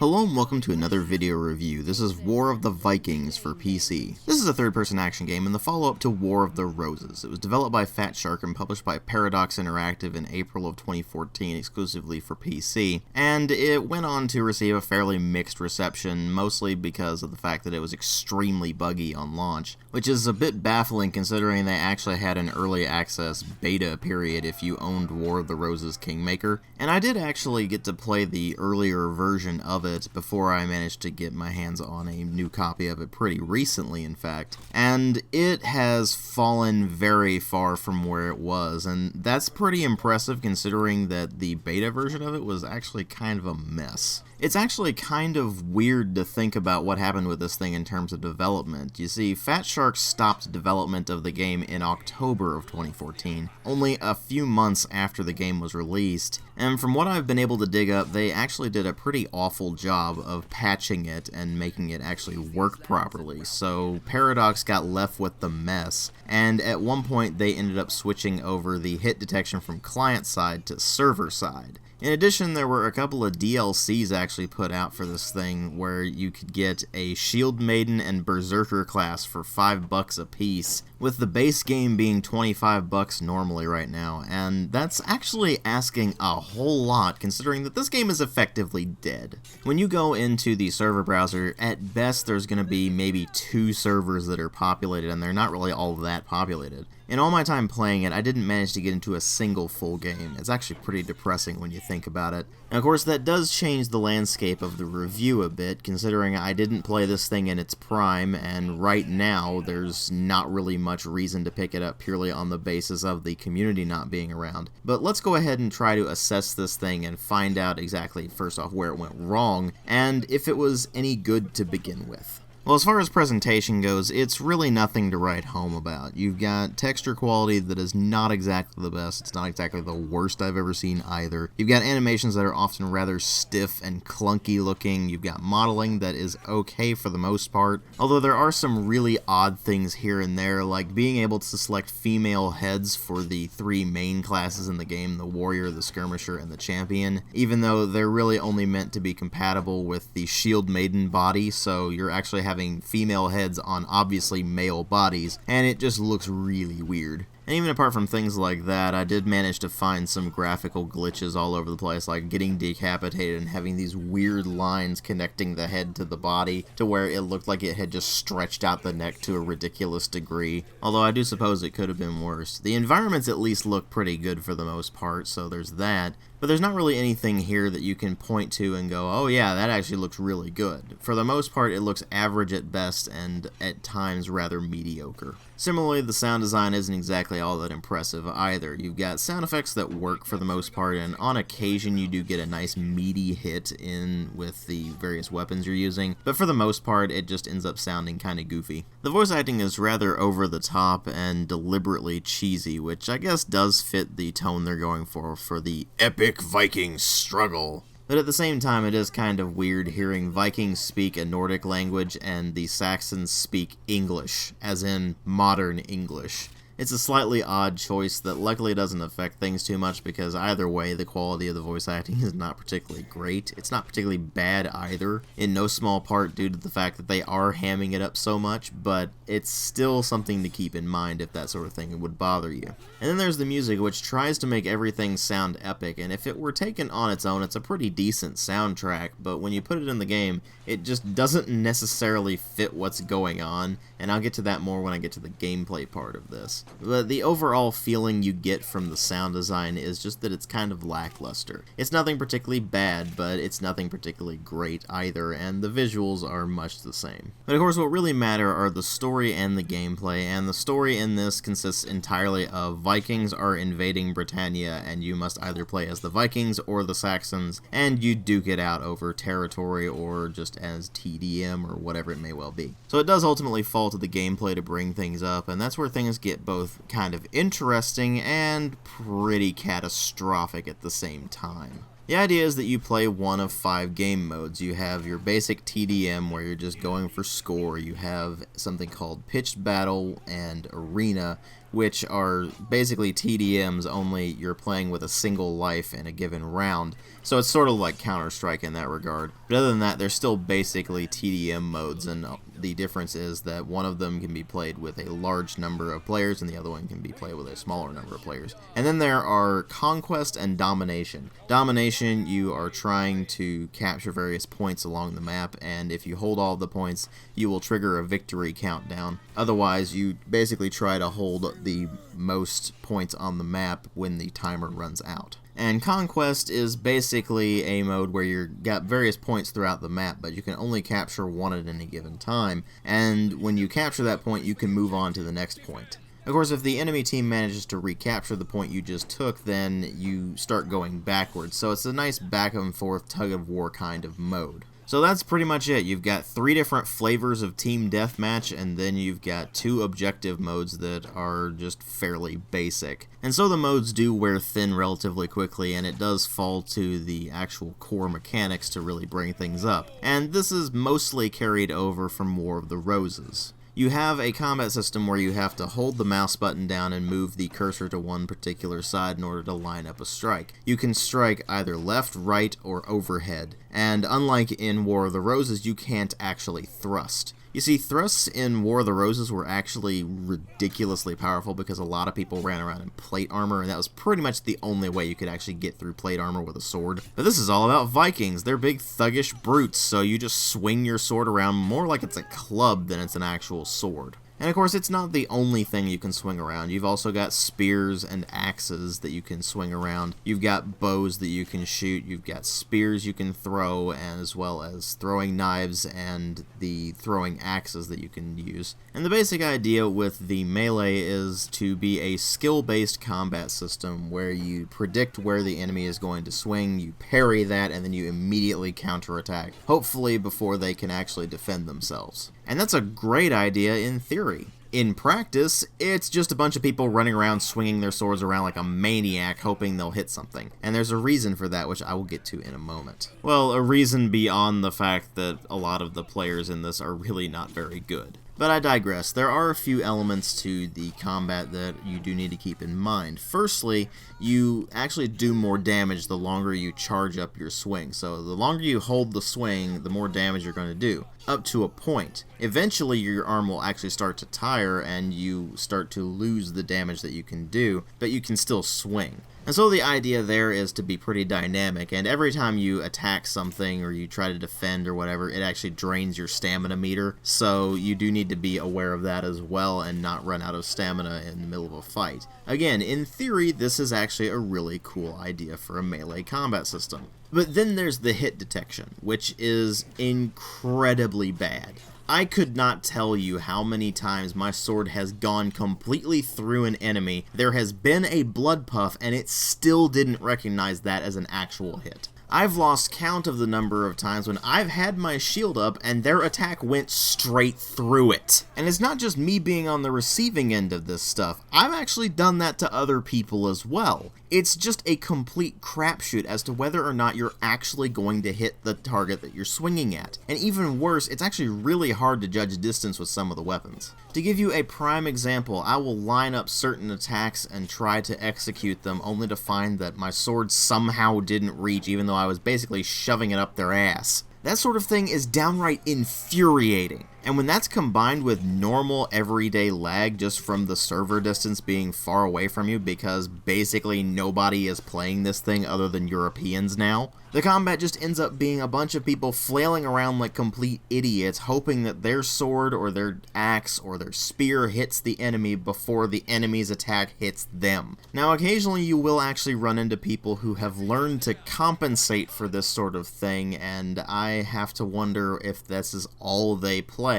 Hello and welcome to another video review. This is War of the Vikings for PC. This is a third-person action game and the follow-up to War of the Roses. It was developed by Fat Shark and published by Paradox Interactive in April of 2014 exclusively for PC, and it went on to receive a fairly mixed reception, mostly because of the fact that it was extremely buggy on launch, which is a bit baffling considering they actually had an early access beta period if you owned War of the Roses Kingmaker, and I did actually get to play the earlier version of it before I managed to get my hands on a new copy of it pretty recently, in fact. And it has fallen very far from where it was, and that's pretty impressive considering that the beta version of it was actually kind of a mess. It's actually kind of weird to think about what happened with this thing in terms of development. You see, Fat Shark stopped development of the game in October of 2014, only a few months after the game was released, and from what I've been able to dig up, they actually did a pretty awful job of patching it and making it actually work properly, so Paradox got left with the mess, and at one point they ended up switching over the hit detection from client side to server side. In addition, there were a couple of DLCs actually put out for this thing where you could get a Shield Maiden and Berserker class for $5 a piece, with the base game being $25 normally right now, and that's actually asking a whole lot considering that this game is effectively dead. When you go into the server browser, at best there's going to be maybe 2 servers that are populated, and they're not really all that populated. In all my time playing it, I didn't manage to get into a single full game. It's actually pretty depressing when you think about it. And of course, that does change the landscape of the review a bit, considering I didn't play this thing in its prime, and right now, there's not really much reason to pick it up purely on the basis of the community not being around. But let's go ahead and try to assess this thing and find out exactly, first off, where it went wrong, and if it was any good to begin with. Well, as far as presentation goes, it's really nothing to write home about. You've got texture quality that is not exactly the best. It's not exactly the worst I've ever seen either. You've got animations that are often rather stiff and clunky looking. You've got modeling that is okay for the most part, although there are some really odd things here and there, like being able to select female heads for the 3 main classes in the game, the Warrior, the Skirmisher, and the Champion, even though they're really only meant to be compatible with the Shield Maiden body, so you're actually having female heads on obviously male bodies, and it just looks really weird. And even apart from things like that, I did manage to find some graphical glitches all over the place, like getting decapitated and having these weird lines connecting the head to the body to where it looked like it had just stretched out the neck to a ridiculous degree, although I do suppose it could have been worse. The environments at least look pretty good for the most part, so there's that. But there's not really anything here that you can point to and go, oh yeah, that actually looks really good. For the most part, it looks average at best and at times rather mediocre. Similarly, the sound design isn't exactly all that impressive either. You've got sound effects that work for the most part, and on occasion you do get a nice meaty hit in with the various weapons you're using, but for the most part it just ends up sounding kinda goofy. The voice acting is rather over the top and deliberately cheesy, which I guess does fit the tone they're going for the epic Viking struggle. But at the same time, it is kind of weird hearing Vikings speak a Nordic language and the Saxons speak English, as in modern English. It's a slightly odd choice that luckily doesn't affect things too much because either way, the quality of the voice acting is not particularly great. It's not particularly bad either, in no small part due to the fact that they are hamming it up so much, but it's still something to keep in mind if that sort of thing would bother you. And then there's the music, which tries to make everything sound epic, and if it were taken on its own, it's a pretty decent soundtrack, but when you put it in the game, it just doesn't necessarily fit what's going on, and I'll get to that more when I get to the gameplay part of this. But the overall feeling you get from the sound design is just that it's kind of lackluster. It's nothing particularly bad, but it's nothing particularly great either, and the visuals are much the same. But of course what really matter are the story and the gameplay, and the story in this consists entirely of Vikings are invading Britannia, and you must either play as the Vikings or the Saxons, and you duke it out over territory or just as TDM or whatever it may well be. So it does ultimately fall to the gameplay to bring things up, and that's where things get both kind of interesting and pretty catastrophic at the same time. The idea is that you play one of 5 game modes. You have your basic TDM where you're just going for score. You have something called Pitched Battle and Arena, which are basically TDMs, only you're playing with a single life in a given round. So it's sort of like Counter-Strike in that regard. But other than that, they're still basically TDM modes, and the difference is that one of them can be played with a large number of players and the other one can be played with a smaller number of players. And then there are Conquest and Domination. Domination, you are trying to capture various points along the map, and if you hold all the points, you will trigger a victory countdown. Otherwise, you basically try to hold the most points on the map when the timer runs out. And Conquest is basically a mode where you've got various points throughout the map, but you can only capture one at any given time, and when you capture that point, you can move on to the next point. Of course, if the enemy team manages to recapture the point you just took, then you start going backwards, so it's a nice back and forth tug-of-war kind of mode. So that's pretty much it. You've got 3 different flavors of Team Deathmatch, and then you've got 2 objective modes that are just fairly basic. And so the modes do wear thin relatively quickly, and it does fall to the actual core mechanics to really bring things up. And this is mostly carried over from War of the Roses. You have a combat system where you have to hold the mouse button down and move the cursor to one particular side in order to line up a strike. You can strike either left, right, or overhead, and unlike in War of the Roses, you can't actually thrust. You see, thrusts in War of the Roses were actually ridiculously powerful because a lot of people ran around in plate armor, and that was pretty much the only way you could actually get through plate armor with a sword. But this is all about Vikings. They're big thuggish brutes, so you just swing your sword around more like it's a club than it's an actual sword. And of course, it's not the only thing you can swing around. You've also got spears and axes that you can swing around. You've got bows that you can shoot. You've got spears you can throw, as well as throwing knives and the throwing axes that you can use. And the basic idea with the melee is to be a skill-based combat system where you predict where the enemy is going to swing, you parry that, and then you immediately counterattack, hopefully before they can actually defend themselves. And that's a great idea in theory. In practice, it's just a bunch of people running around swinging their swords around like a maniac hoping they'll hit something. And there's a reason for that, which I will get to in a moment. Well, a reason beyond the fact that a lot of the players in this are really not very good. But I digress. There are a few elements to the combat that you do need to keep in mind. Firstly, you actually do more damage the longer you charge up your swing. So the longer you hold the swing, the more damage you're going to do, up to a point. Eventually, your arm will actually start to tire and you start to lose the damage that you can do, but you can still swing. And so the idea there is to be pretty dynamic, and every time you attack something or you try to defend or whatever, it actually drains your stamina meter, so you do need to be aware of that as well and not run out of stamina in the middle of a fight. Again, in theory, this is actually a really cool idea for a melee combat system. But then there's the hit detection, which is incredibly bad. I could not tell you how many times my sword has gone completely through an enemy, there has been a blood puff, and it still didn't recognize that as an actual hit. I've lost count of the number of times when I've had my shield up and their attack went straight through it. And it's not just me being on the receiving end of this stuff, I've actually done that to other people as well. It's just a complete crapshoot as to whether or not you're actually going to hit the target that you're swinging at. And even worse, it's actually really hard to judge distance with some of the weapons. To give you a prime example, I will line up certain attacks and try to execute them only to find that my sword somehow didn't reach even though I was basically shoving it up their ass. That sort of thing is downright infuriating. And when that's combined with normal everyday lag just from the server distance being far away from you because basically nobody is playing this thing other than Europeans now, the combat just ends up being a bunch of people flailing around like complete idiots hoping that their sword or their axe or their spear hits the enemy before the enemy's attack hits them. Now occasionally you will actually run into people who have learned to compensate for this sort of thing, and I have to wonder if this is all they play.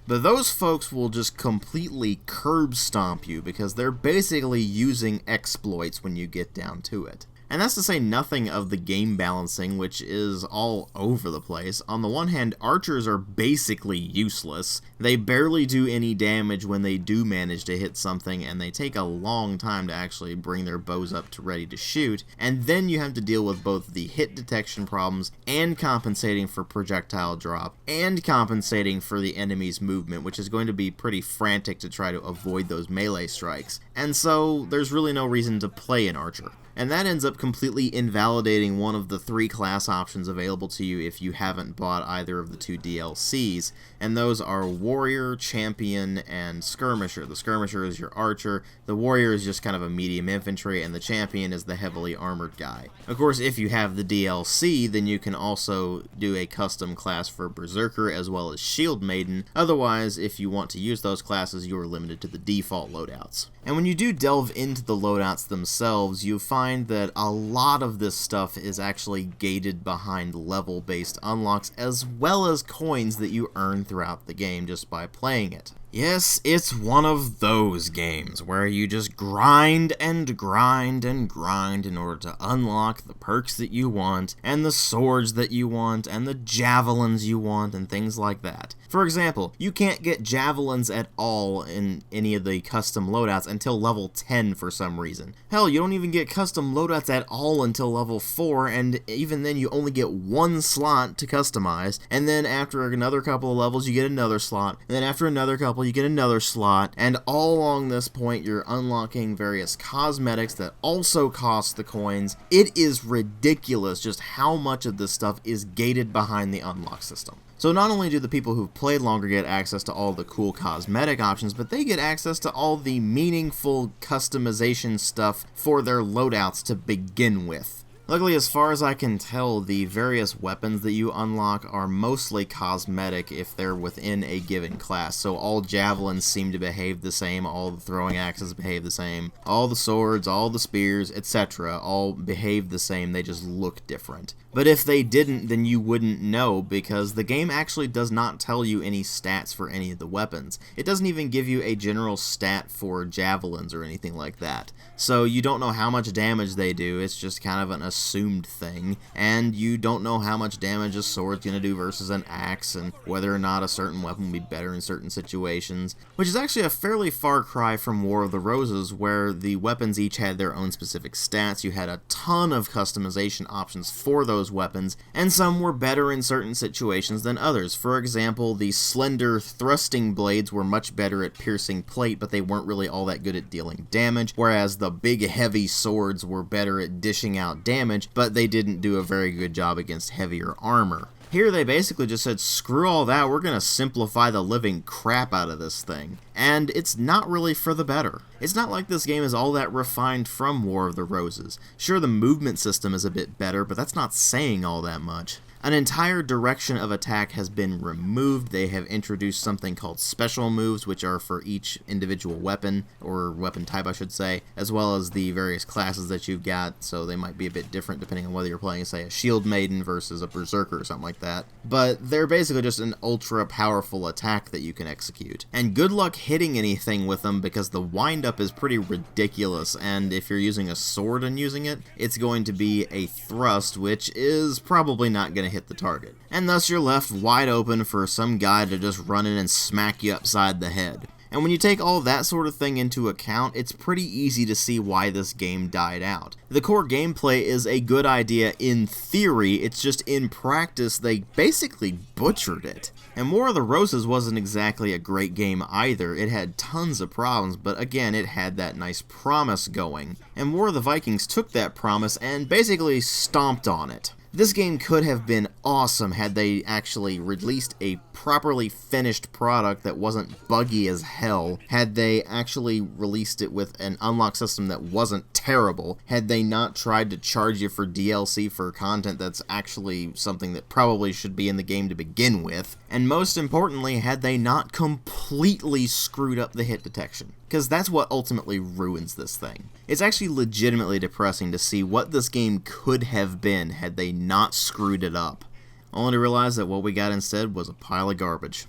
But those folks will just completely curb stomp you because they're basically using exploits when you get down to it. And that's to say nothing of the game balancing, which is all over the place. On the one hand, archers are basically useless. They barely do any damage when they do manage to hit something, and they take a long time to actually bring their bows up to ready to shoot. And then you have to deal with both the hit detection problems and compensating for projectile drop and compensating for the enemy's movement, which is going to be pretty frantic to try to avoid those melee strikes. And so there's really no reason to play an archer. And that ends up completely invalidating one of the 3 class options available to you if you haven't bought either of the 2 DLCs, and those are Warrior, Champion, and Skirmisher. The Skirmisher is your archer, the Warrior is just kind of a medium infantry, and the Champion is the heavily armored guy. Of course, if you have the DLC, then you can also do a custom class for Berserker as well as Shield Maiden. Otherwise, if you want to use those classes, you are limited to the default loadouts. And when you do delve into the loadouts themselves, you find that a lot of this stuff is actually gated behind level-based unlocks as well as coins that you earn throughout the game just by playing it. Yes, it's one of those games where you just grind and grind and grind in order to unlock the perks that you want, and the swords that you want, and the javelins you want, and things like that. For example, you can't get javelins at all in any of the custom loadouts until level 10 for some reason. Hell, you don't even get custom loadouts at all until level 4, and even then you only get 1 slot to customize, and then after another couple of levels you get another slot, and then after another couple you get another slot, and all along this point you're unlocking various cosmetics that also cost the coins. It is ridiculous just how much of this stuff is gated behind the unlock system. So not only do the people who've played longer get access to all the cool cosmetic options, but they get access to all the meaningful customization stuff for their loadouts to begin with. Luckily, as far as I can tell, the various weapons that you unlock are mostly cosmetic if they're within a given class. So all javelins seem to behave the same, all the throwing axes behave the same, all the swords, all the spears, etc. all behave the same, they just look different. But if they didn't, then you wouldn't know, because the game actually does not tell you any stats for any of the weapons. It doesn't even give you a general stat for javelins or anything like that. So you don't know how much damage they do, it's just kind of an assumed thing, and you don't know how much damage a sword's going to do versus an axe, and whether or not a certain weapon will be better in certain situations, which is actually a fairly far cry from War of the Roses, where the weapons each had their own specific stats. You had a ton of customization options for those weapons, and some were better in certain situations than others. For example, the slender thrusting blades were much better at piercing plate, but they weren't really all that good at dealing damage, whereas the big heavy swords were better at dishing out damage, but they didn't do a very good job against heavier armor. Here they basically just said, screw all that, we're gonna simplify the living crap out of this thing. And it's not really for the better. It's not like this game is all that refined from War of the Roses. Sure, the movement system is a bit better, but that's not saying all that much. An entire direction of attack has been removed. They have introduced something called special moves, which are for each individual weapon, or weapon type I should say, as well as the various classes that you've got, so they might be a bit different depending on whether you're playing, say, a Shield Maiden versus a Berserker or something like that. But they're basically just an ultra powerful attack that you can execute. And good luck hitting anything with them, because the windup is pretty ridiculous, and if you're using a sword and using it, it's going to be a thrust, which is probably not going to hit the target. And thus you're left wide open for some guy to just run in and smack you upside the head. And when you take all that sort of thing into account, it's pretty easy to see why this game died out. The core gameplay is a good idea in theory, it's just in practice they basically butchered it. And War of the Roses wasn't exactly a great game either. It had tons of problems, but again, it had that nice promise going. And War of the Vikings took that promise and basically stomped on it. This game could have been awesome had they actually released a properly finished product that wasn't buggy as hell, had they actually released it with an unlock system that wasn't terrible, had they not tried to charge you for DLC for content that's actually something that probably should be in the game to begin with, and most importantly, had they not completely screwed up the hit detection. Because that's what ultimately ruins this thing. It's actually legitimately depressing to see what this game could have been had they not screwed it up, only to realize that what we got instead was a pile of garbage.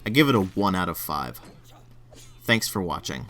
I give it a 1 out of 5. Thanks for watching.